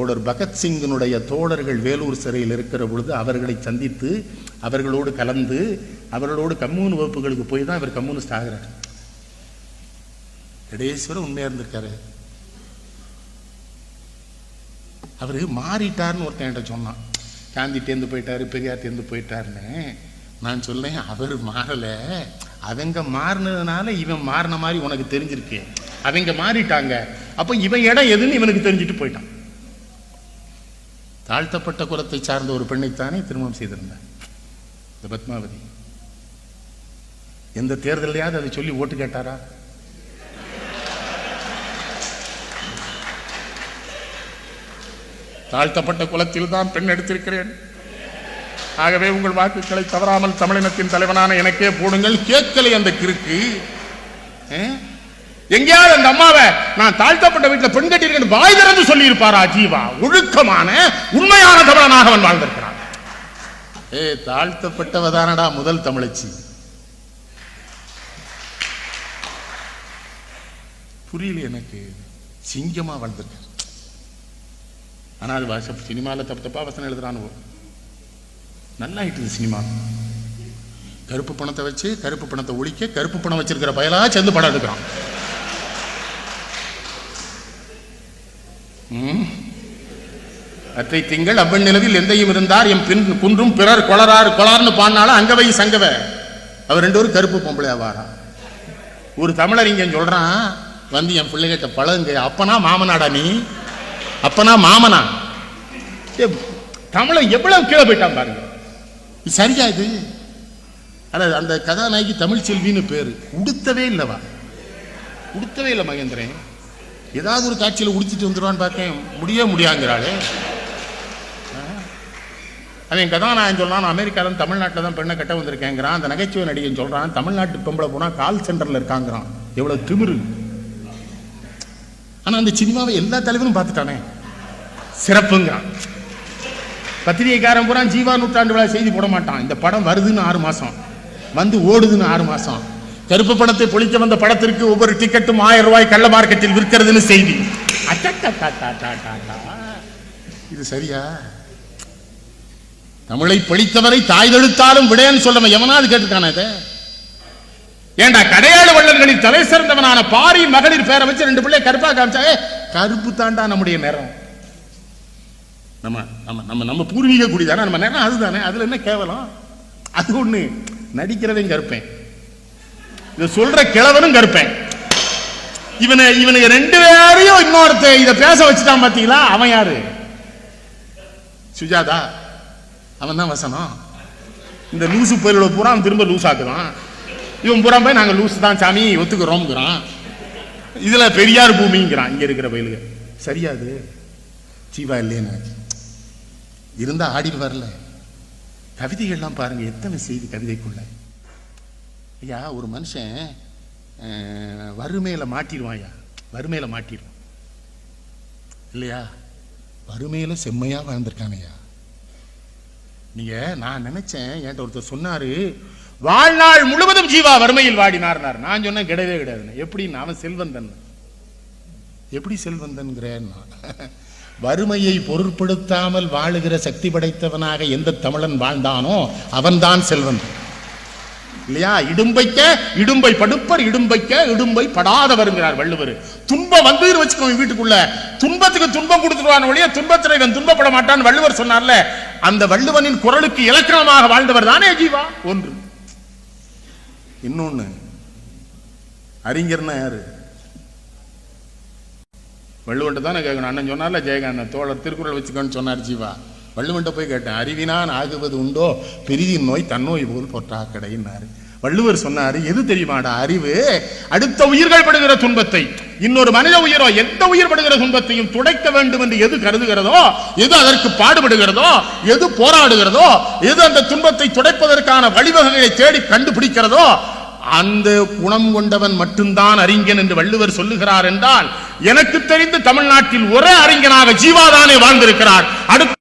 தோழர் பகத்சிங்கினுடைய தோழர்கள் வேலூர் சிறையில் இருக்கிற பொழுது அவர்களை சந்தித்து அவர்களோடு கலந்து அவர்களோடு கம்யூன் வகுப்புகளுக்கு போய் தான் இவர் கம்யூனிஸ்ட் ஆகிறார். கடைசிவரை உண்மையா இருந்திருக்காரு. அவரு மாறிட்டார்னு ஒருத்தன் என்கிட்ட சொன்னான். காந்தி தேர்ந்து போயிட்டாரு, பெரியார் தேர்ந்து போயிட்டாருன்னு. நான் சொல்லேன், அவர் மாறல, அவங்க மாறினதுனால இவன் மாறின மாதிரி உனக்கு தெரிஞ்சிருக்கு. அவங்க மாறிட்டாங்க, அப்ப இவன் இடம் எதுன்னு இவனுக்கு தெரிஞ்சுட்டு போயிட்டான். தாழ்த்தப்பட்ட குலத்தை சார்ந்த ஒரு பெண்ணைத்தானே திருமணம் செய்திருந்தார் இந்த பத்மாவதி. எந்த தேர்தலையாவது அதை சொல்லி ஓட்டு கேட்டாரா? தாழ்த்தப்பட்ட குலத்தில் தான் பெண் எடுத்திருக்கிறேன், ஆகவே உங்கள் வாக்குகளை தவறாமல் தமிழினத்தின் தலைவனான எனக்கே போடுங்கள். கேட்கலை அந்த கிறுக்கு. எங்கேயாவது அந்த அம்மாவை நான் தாழ்த்தப்பட்ட வீட்டில் பெண் கட்டியிருக்கேன் வாய் திறந்து சொல்லி இருப்பாரா? ஜீவா ஒழுக்கமான உண்மையான தமிழனாக அவன் வாழ்ந்திருக்கிறான். தாழ்த்தப்பட்டவதானடா முதல் தமிழச்சி. புரியல எனக்கு. சிங்கமா வாழ்ந்திருக்க. ஆனா அது வாசப் சினிமாவில் தப்பு தப்பா வசனம் எழுதுறானு நல்லா ஆயிட்டு. சினிமா கருப்பு பணத்தை வச்சு கருப்பு பணத்தை ஒழிக்க கருப்பு பணம் வச்சிருக்கிற பயலா சேர்ந்து படம் எடுக்கிறான். அற்றை திங்கள் அவ்வன் நிலவில் எந்தையும் இருந்தார் எம் பின் குன்றும் பிறர் கொளரார் கொளார்னு பாடினாலும் அங்கவை சங்கவ. அவர் ரெண்டு பேரும் கருப்பு பொம்பளை வாரா. ஒரு தமிழர் இங்க சொல்றான், வந்து என் பிள்ளைகிட்ட பழகுங்க. அப்பனா மாமனாடா நீ? அப்பனா மாமனா? தமிழன் எவ்வளவு கீழே போயிட்டான் பாருங்க. சரியா இது? அந்த கதாநாயகி தமிழ் செல்வின்னு பேரு. உடுத்தவே இல்லவா? உடுத்தவே இல்லை மகேந்திரன். ஏதாவது ஒரு காட்சியில் உடுத்திட்டு வந்துடுவான்னு பார்த்தேன், முடியாங்கிறாளே. அவன் கதாநாயகன் சொல்றான், அமெரிக்காவில் தமிழ்நாட்டில் தான் பெண்ணை கட்ட வந்திருக்கேங்கிறான். அந்த நகைச்சுவை நடிகன் சொல்றான், தமிழ்நாட்டு பொம்பளை போனா கால் சென்டர்ல இருக்காங்கிறான். எவ்வளவு திமிரு. ஆனா அந்த சினிமாவை எல்லா தலைவரும் பார்த்துட்டானே, சிறப்புங்கிறான். பத்திரிகைக்காரன் பூரா ஜீவா நூற்றாண்டு விழா செய்தி போட மாட்டான். இந்த படம் வருதுன்னு 6 மாசம், வந்து ஓடுதுன்னு 6 மாசம். கருப்பு பணத்தை பொழிக்க வந்த படத்திற்கு ஒவ்வொரு டிக்கெட்டும் 1000 ரூபாய் கள்ள மார்க்கெட்டில் விற்கிறதுன்னு செய்தி. இது சரியா? தமிழை பழித்தவரை தாய் தழுத்தாலும் விடையன்னு சொல்லவன் எவனாவது கேட்டுக்கான? ஏண்டா கடையாளு வள்ளல்களில் தலை சிறந்தவனான பாரி மகளிர் பேரை வச்சு 2 பிள்ளை கருப்பா காமிச்சா, கருப்பு தாண்டா நம்முடைய நேரம். நம்ம பூர்வீக குடிதானே நம்ம நேரம், அதுதானே. அதுல என்ன கேவலம்? அது ஒண்ணு. நடிக்கிறவன் கருப்பேன், இத சொல்ற கிழவனும் கருப்பேன். இவனுக்கு 2 பேரையும் இன்னொருத்த இத பேச வச்சுட்டான் பாத்தீங்களா? அவன் யாரு? சுஜாதா. அவன் தான் வசனம். இந்த லூசு பயிரோட பூரா அவன் திரும்ப லூஸ் ஆக்குறான். இவன் பூரா போய் நாங்க லூசு தான் சாமி ஒத்துக்கிறோம்ங்கிறான். இதுல பெரியார் பூமிங்கிறான் இங்க இருக்கிற பயிலுக. சரியாது? ஜீவா இல்லையே இருந்தா ஆடி வரல. கவிதைகள்லாம் பாருங்க, எத்தனை செய்தி கவிதைக்குள்ள. ஐயா, ஒரு மனுஷன் வறுமையில மாட்டிடுவான். ஐயா, வறுமையில மாட்டிடுவான் இல்லையா? வறுமையில செம்மையா வாழ்ந்திருக்கான். ஐயா, நீங்க நான் நினைச்சேன், என்கிட்ட ஒருத்தர் சொன்னாரு, வாழ்நாள் முழுவதும் ஜீவா வறுமையில் வாடினார். நான் சொன்னேன் கிடையவே கிடையாது. எப்படி? அவன் செல்வந்தன். எப்படி செல்வந்தன்? வறுமையை பொருட்படுத்தாமல் வாழுகிற சக்தி படைத்தவனாக எந்த தமிழன் வாழ்ந்தானோ அவன்தான் செல்வந்தன் இல்லையா? இடும்பைக்க இடும்பை படுப்பர், இடும்பைக்க இடும்பை படாத வருகிறார் வள்ளுவர். துன்பம் வந்து வச்சுக்கோ வீட்டுக்குள்ள, துன்பத்துக்கு துன்பம் கொடுத்துருவான் ஒழிய துன்பத்தில் இவன் துன்பப்பட மாட்டான் வள்ளுவர் சொன்னார்ல. அந்த வள்ளுவனின் குரலுக்கு இலக்கணமாக வாழ்ந்தவர் தானே ஜீவா. ஒன்று. இன்னொன்னு, அறிஞர்னா யாரு? வள்ளுவன்ட்ட தானே கேட்கணும். அண்ணன் சொன்னார்ல, ஜெயகாந்தன் தோழர் திருக்குறள் வச்சுக்கோன்னு சொன்னார் ஜீவா. வள்ளுவன்ட்ட போய் கேட்டேன், அறிவினான் ஆகுவது உண்டோ பெரிதின் நோய் தன்னோய் போல் பொற்றாக்கடைன்னாரு. வள்ளுவர் சொன்னாரு, எது தெரியுமாடா அறிவு? அடுத்த உயிர்கள் படுகிற துன்பத்தை, இன்னொரு மனித உயிரோ எந்த உயிர் படுகிற துன்பத்தையும் துடைக்க வேண்டும் என்று எது கருதுகிறதோ, எது அதற்கு பாடுபடுகிறதோ, எது போராடுகிறதோ, எது அந்த துன்பத்தை துடைப்பதற்கான வழிவகைகளை தேடி கண்டுபிடிக்கிறதோ, அந்த குணம் கொண்டவன் மட்டும்தான் அறிஞன் என்று வள்ளுவர் சொல்லுகிறார் என்றால், எனக்கு தெரிந்து தமிழ்நாட்டில் ஒரே அறிஞனாக ஜீவாதானே வாழ்ந்திருக்கிறார். அடுத்த